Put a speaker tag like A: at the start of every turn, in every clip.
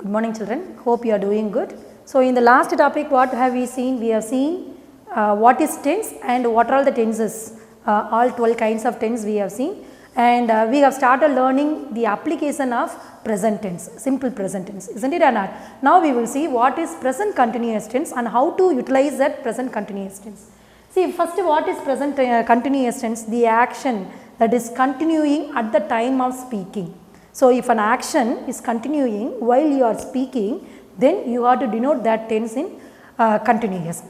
A: Good morning children, hope you are doing good. So in the last topic what have we seen? We have seen what is tense and what are all the tenses, all 12 kinds of tense we have seen, and we have started learning the application of present tense, simple present tense, isn't it or not? Now we will see what is present continuous tense and how to utilize that present continuous tense. See, first what is present continuous tense? The action that is continuing at the time of speaking. So if an action is continuing while you are speaking, then you have to denote that tense in continuous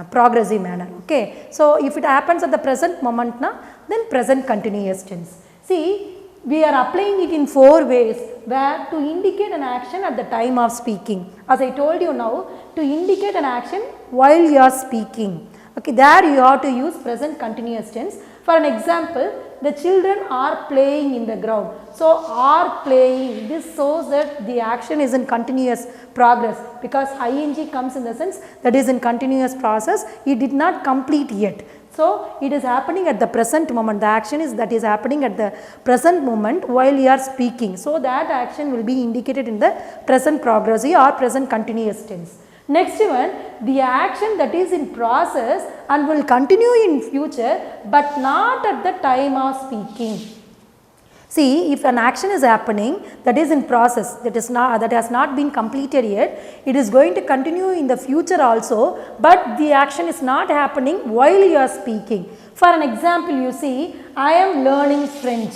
A: progressive manner. Okay. So if it happens at the present moment, then present continuous tense. See, we are applying it in 4 ways where to indicate an action at the time of speaking. As I told you now, to indicate an action while you are speaking. Okay, there you have to use present continuous tense. For an example, the children are playing in the ground. So, are playing, this shows that the action is in continuous progress because ing comes in the sense that is in continuous process, it did not complete yet. So, it is happening at the present moment, the action is that is happening at the present moment while you are speaking. So, that action will be indicated in the present progressive or present continuous tense. Next one, the action that is in process and will continue in future but not at the time of speaking. See, if an action is happening that is in process, that has not been completed yet, it is going to continue in the future also, but the action is not happening while you are speaking. For an example, you see, I am learning French.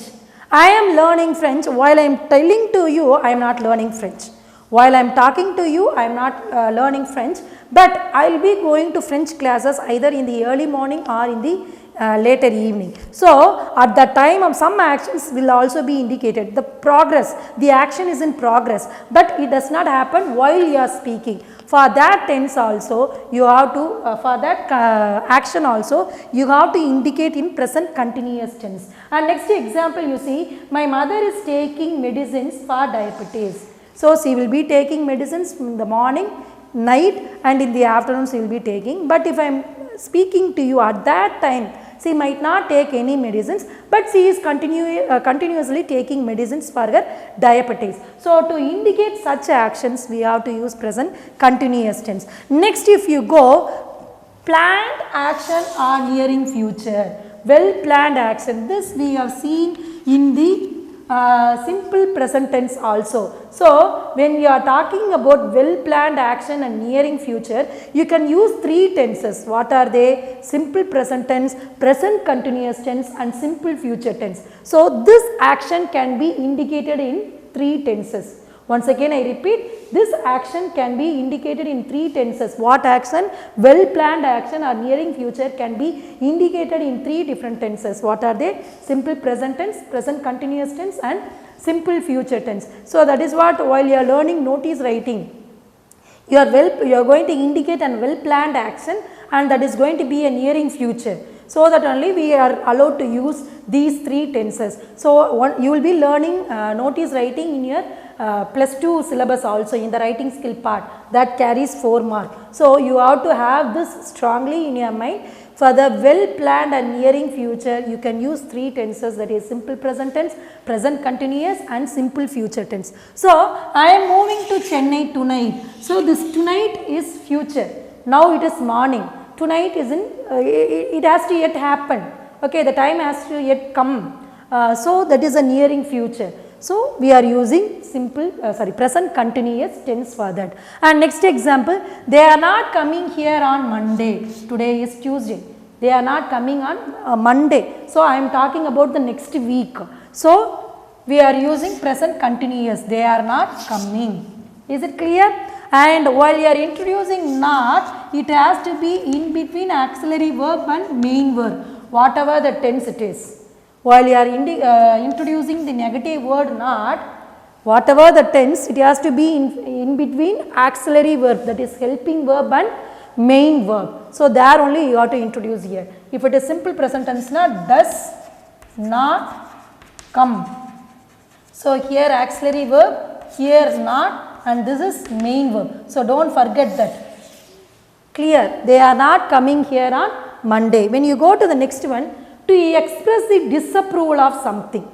A: I am learning French while I am telling to you I am not learning French. While I am talking to you, I am not learning French, but I will be going to French classes either in the early morning or in the later evening. So, at the time of some actions will also be indicated. The progress, the action is in progress, but it does not happen while you are speaking. For that tense also, you have to, for that action also, you have to indicate in present continuous tense. And next example you see, my mother is taking medicines for diabetes. So, she will be taking medicines in the morning, night and in the afternoon she will be taking. But if I am speaking to you at that time, she might not take any medicines, but she is continuously taking medicines for her diabetes. So, to indicate such actions, we have to use present continuous tense. Next, if you go, planned action or nearing future, well planned action, this we have seen in the simple present tense also. So, when you are talking about well planned action and nearing future, you can use 3 tenses. What are they? Simple present tense, present continuous tense and simple future tense. So, this action can be indicated in 3 tenses. Once again I repeat, this action can be indicated in 3 tenses. What action? Well planned action or nearing future can be indicated in 3 different tenses. What are they? Simple present tense, present continuous tense and simple future tense. So, that is what while you are learning notice writing, you are going to indicate a well planned action and that is going to be a nearing future. So, that only we are allowed to use these 3 tenses. So, you will be learning notice writing in your +2 syllabus also in the writing skill part that carries 4 marks. So, you have to have this strongly in your mind. For the well planned and nearing future, you can use 3 tenses, that is simple present tense, present continuous and simple future tense. So, I am moving to Chennai tonight. So, this tonight is future. Now, it is morning. Tonight is in, it has to yet happen. Okay, the time has to yet come. So, that is a nearing future. So, we are using present continuous tense for that. And next example, they are not coming here on Monday. Today is Tuesday. They are not coming on Monday. So, I am talking about the next week. So, we are using present continuous. They are not coming. Is it clear? And while you are introducing not, it has to be in between auxiliary verb and main verb, whatever the tense it is. While you are introducing the negative word not, whatever the tense, it has to be in between auxiliary verb, that is helping verb and main verb. So, there only you have to introduce here. If it is simple present tense, does not come. So, here auxiliary verb, here not, and this is main verb. So, do not forget that. Clear? They are not coming here on Monday. When you go to the next one, to express the disapproval of something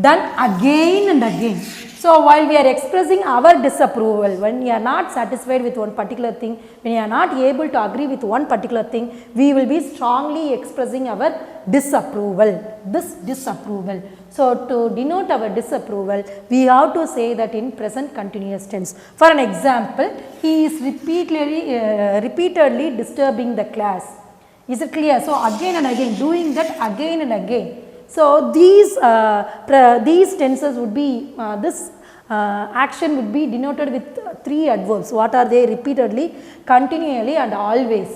A: done again and again. So, while we are expressing our disapproval, when we are not satisfied with one particular thing, when we are not able to agree with one particular thing, we will be strongly expressing our disapproval, this disapproval. So, to denote our disapproval, we have to say that in present continuous tense. For an example, he is repeatedly disturbing the class. Is it clear? So, again and again, doing that again and again. So, these tenses would be, this action would be denoted with 3 adverbs. What are they? Repeatedly, continually and always.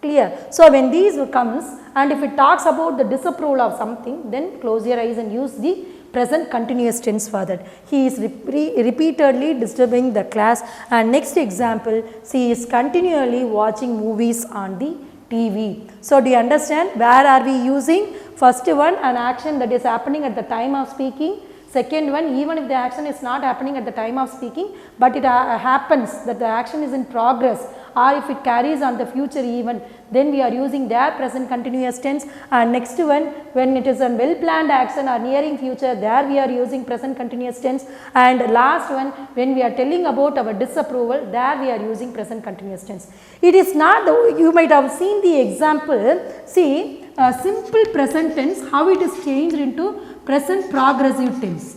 A: Clear? So, when these comes and if it talks about the disapproval of something, then close your eyes and use the present continuous tense for that. He is repeatedly disturbing the class. And next example, she is continually watching movies on the TV. So, do you understand where are we using? First one, an action that is happening at the time of speaking. Second one, even if the action is not happening at the time of speaking, but it happens that the action is in progress, or if it carries on the future event, then we are using their present continuous tense. And next one, when it is a well planned action or nearing future, there we are using present continuous tense. And last one, when we are telling about our disapproval, there we are using present continuous tense. It is not, you might have seen the example, see simple present tense, how it is changed into present progressive tense.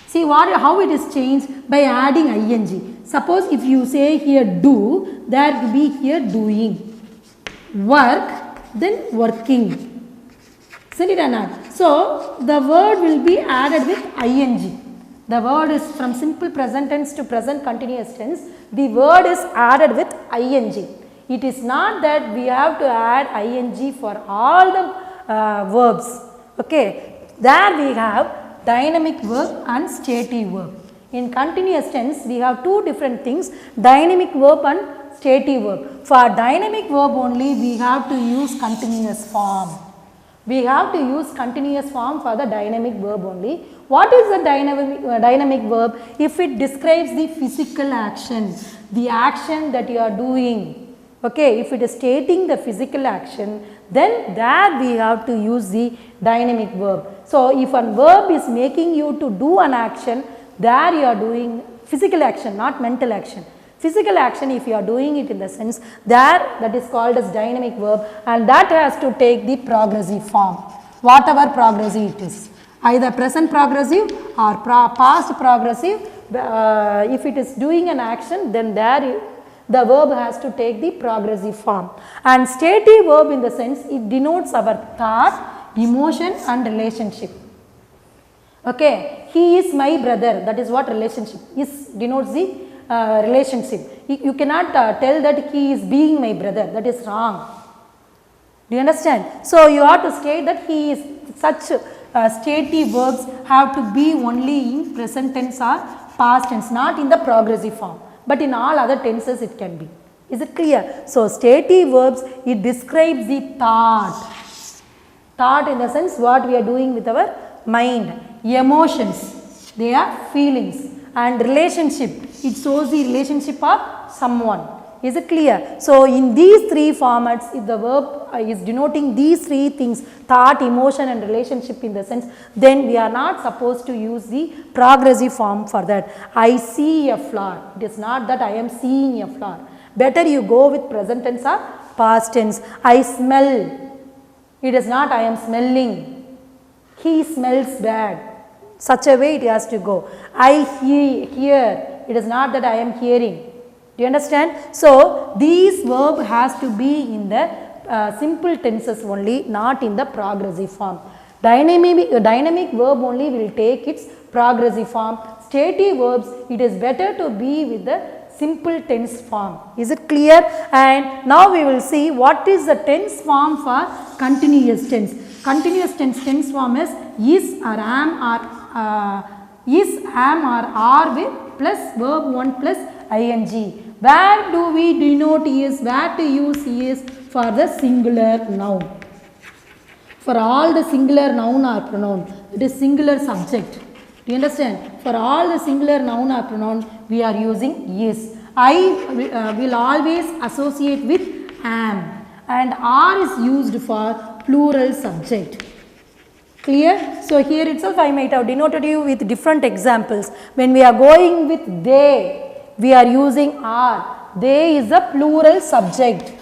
A: See how it is changed by adding ing. Suppose if you say here do, there will be here doing. Work, then working. Isn't it or not? So, the word will be added with ing. The word is from simple present tense to present continuous tense. The word is added with ing. It is not that we have to add ing for all the verbs. Okay. There we have dynamic verb and stative verb. In continuous tense, we have 2 different things, dynamic verb and stative verb. For dynamic verb only, we have to use continuous form. We have to use continuous form for the dynamic verb only. What is the dynamic verb? If it describes the physical action, the action that you are doing. Okay, if it is stating the physical action, then there we have to use the dynamic verb. So, if a verb is making you to do an action, there you are doing physical action, not mental action. Physical action, if you are doing it in the sense, there that is called as dynamic verb, and that has to take the progressive form, whatever progressive it is, either present progressive or past progressive. If it is doing an action, then there the verb has to take the progressive form. And stative verb in the sense, it denotes our thought, emotion and relationship. Okay, he is my brother, that is what relationship is, denotes the relationship. You cannot tell that he is being my brother, that is wrong. Do you understand? So, you have to state that he is, such stative verbs have to be only in present tense or past tense, not in the progressive form. But in all other tenses it can be. Is it clear? So, stative verbs, it describes the thought. Thought in the sense what we are doing with our mind. Emotions, they are feelings. And relationship, it shows the relationship of someone. Is it clear? So, in these 3 formats, if the verb is denoting these 3 things, thought, emotion and relationship in the sense, then we are not supposed to use the progressive form for that. I see a flower. It is not that I am seeing a flower. Better you go with present tense or past tense. I smell. It is not I am smelling. He smells bad. Such a way it has to go. I hear. It is not that I am hearing. Do you understand? So, these verb has to be in the simple tenses only, not in the progressive form. Dynamic verb only will take its progressive form. Stative verbs, it is better to be with the simple tense form. Is it clear? And now we will see what is the tense form for continuous tense. Continuous tense form is or am or are with plus verb 1 plus ing. Where do we denote is? Where to use is? For the singular noun. For all the singular noun or pronoun, it is singular subject. Do you understand? For all the singular noun or pronoun, we are using is. I will always associate with am, and are is used for plural subject. Clear? So, here itself I might have denoted you with different examples. When we are going with they, we are using are. They is a plural subject.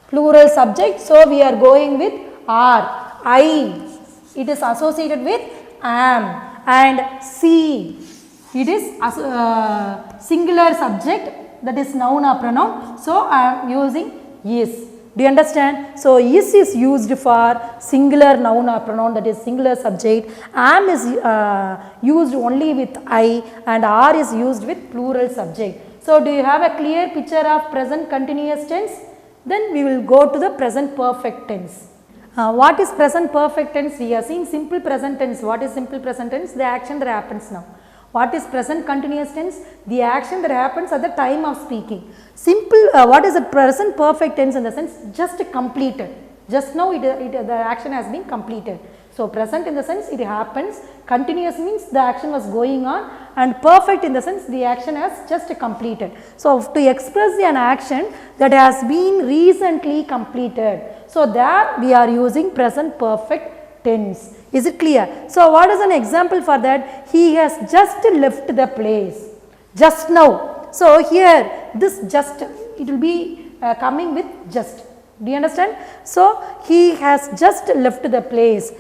A: Plural subject, so we are going with are. I, it is associated with am. And see, it is singular subject, that is noun or pronoun. So, I am using is. Do you understand? So, is used for singular noun or pronoun, that is singular subject. Am is used only with I, and are is used with plural subject. So, do you have a clear picture of present continuous tense? Then we will go to the present perfect tense. What is present perfect tense? We are seeing simple present tense. What is simple present tense? The action that happens now. What is present continuous tense? The action that happens at the time of speaking. Simple, what is the present perfect tense in the sense? Just completed. Just now the action has been completed. So, present in the sense it happens, continuous means the action was going on, and perfect in the sense the action has just completed. So, to express an action that has been recently completed. So, there we are using present perfect tense. Is it clear? So, what is an example for that? He has just left the place, just now. So, here this just, it will be coming with just. Do you understand? So, he has just left the place.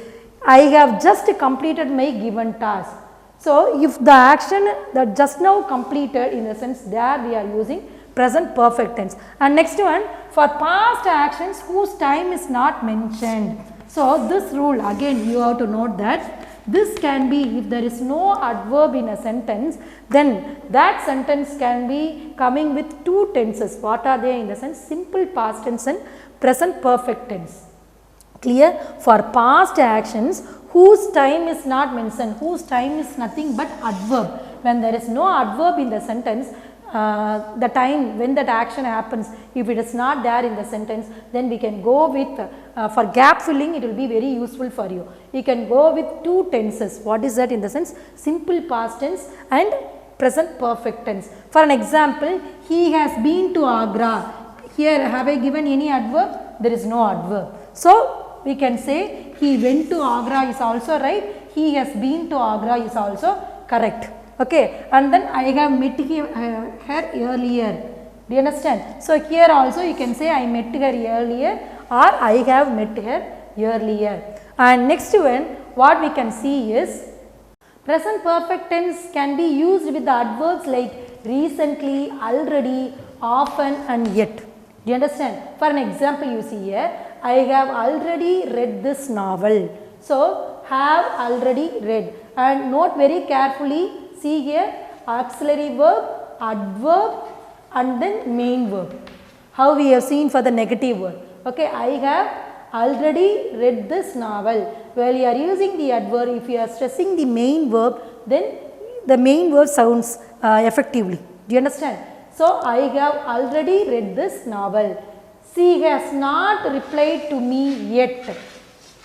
A: I have just completed my given task. So, if the action that just now completed, in the sense there we are using present perfect tense. And next one, for past actions whose time is not mentioned. So, this rule again you have to note that this can be, if there is no adverb in a sentence, then that sentence can be coming with two tenses. What are they in the sense? Simple past tense and present perfect tense. Clear? For past actions whose time is not mentioned, whose time is nothing but adverb. When there is no adverb in the sentence, the time when that action happens, if it is not there in the sentence, then we can go with, for gap filling it will be very useful for you. You can go with two tenses. What is that in the sense? Simple past tense and present perfect tense. For an example, he has been to Agra. Here have I given any adverb? There is no adverb. So, we can say he went to Agra is also right, he has been to Agra is also correct. Okay, and then I have met her earlier. Do you understand? So, here also you can say I met her earlier or I have met her earlier. And next one, what we can see is present perfect tense can be used with the adverbs like recently, already, often and yet. Do you understand? For an example, you see here, I have already read this novel. So, have already read, and note very carefully, see here auxiliary verb, adverb and then main verb. How we have seen for the negative word. Okay, I have already read this novel. While you are using the adverb, if you are stressing the main verb, then the main verb sounds effectively. Do you understand? So, I have already read this novel. She has not replied to me yet.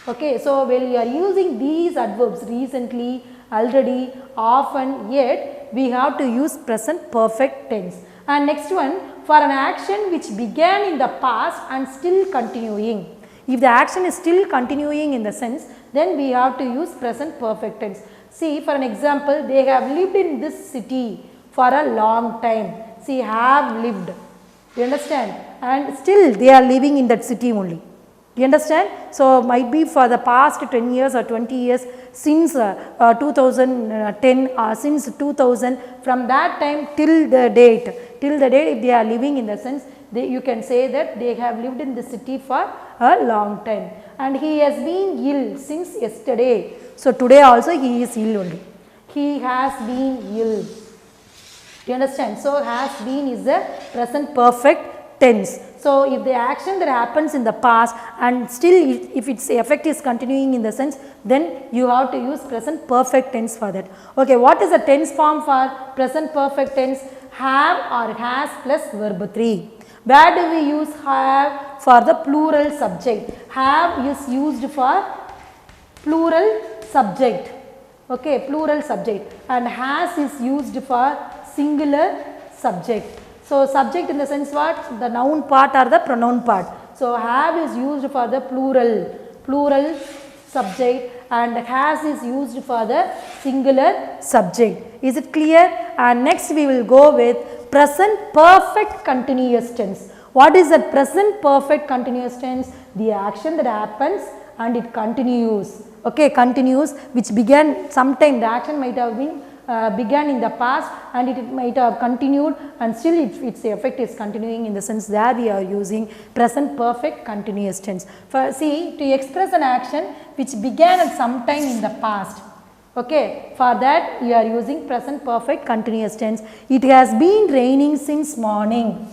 A: Okay, so while you are using these adverbs recently, already, often, yet, we have to use present perfect tense. And next one, for an action which began in the past and still continuing. If the action is still continuing in the sense, then we have to use present perfect tense. See, for an example, they have lived in this city for a long time. See, have lived. You understand? And still they are living in that city only. You understand? So, might be for the past 10 years or 20 years since 2010 or since 2000, from that time till the date if they are living in the sense, you can say that they have lived in the city for a long time. And he has been ill since yesterday. So, today also he is ill only. He has been ill. Do you understand? So, has been is the present perfect tense. So, if the action that happens in the past and still if its effect is continuing in the sense, then you have to use present perfect tense for that. Okay, what is the tense form for present perfect tense? Have or has plus verb 3. Where do we use have? For the plural subject. Have is used for plural subject. Okay, plural subject, and has is used for singular subject. So, subject in the sense what? The noun part or the pronoun part. So, have is used for the plural subject, and has is used for the singular subject. Is it clear? And next we will go with present perfect continuous tense. What is the present perfect continuous tense? The action that happens and it continues. Okay, continues, which began sometime. The action might have been began in the past and it might have continued, and still its effect is continuing. In the sense that we are using present perfect continuous tense. For see, to express an action which began at some time in the past. Okay, for that you are using present perfect continuous tense. It has been raining since morning.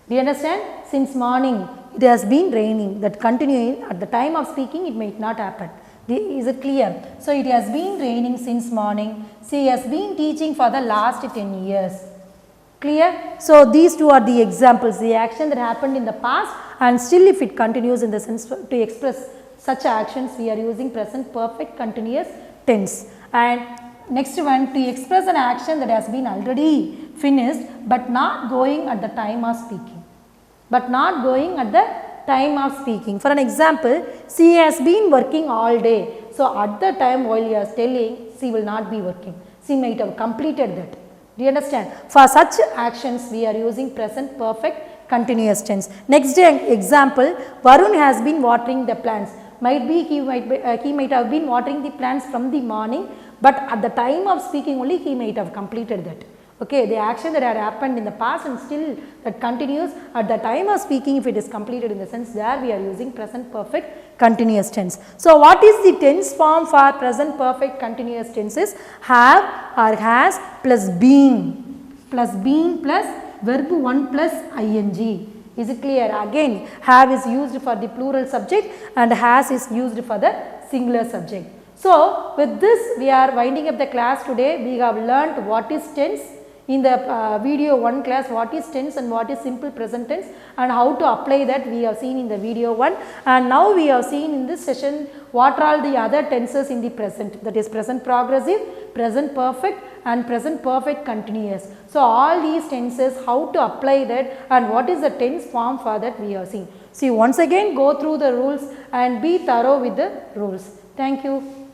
A: Do you understand? Since morning it has been raining. That continuing at the time of speaking it might not happen. Is it clear? So, it has been raining since morning. She has been teaching for the last 10 years. Clear? So, these two are the examples, the action that happened in the past, and still if it continues, in the sense to express such actions we are using present perfect continuous tense. And next one, to express an action that has been already finished but not going at the time of speaking. But not going at the time of speaking. For an example, she has been working all day. So, at the time while you are telling, she will not be working. She might have completed that. Do you understand? For such actions, we are using present perfect continuous tense. Next example, Varun has been watering the plants. Might be he might have been watering the plants from the morning, but at the time of speaking only he might have completed that. Okay, the action that had happened in the past and still that continues at the time of speaking, if it is completed, in the sense there we are using present perfect continuous tense. So, what is the tense form for present perfect continuous tenses? Have or has plus been plus verb 1 plus ing. Is it clear? Again, have is used for the plural subject and has is used for the singular subject. So, with this we are winding up the class today. We have learnt what is tense. In the video 1 class, what is tense and what is simple present tense, and how to apply that we have seen in the video 1, and now we have seen in this session what are all the other tenses in the present, that is present progressive, present perfect and present perfect continuous. So, all these tenses, how to apply that and what is the tense form for that we have seen. See, once again go through the rules and be thorough with the rules. Thank you.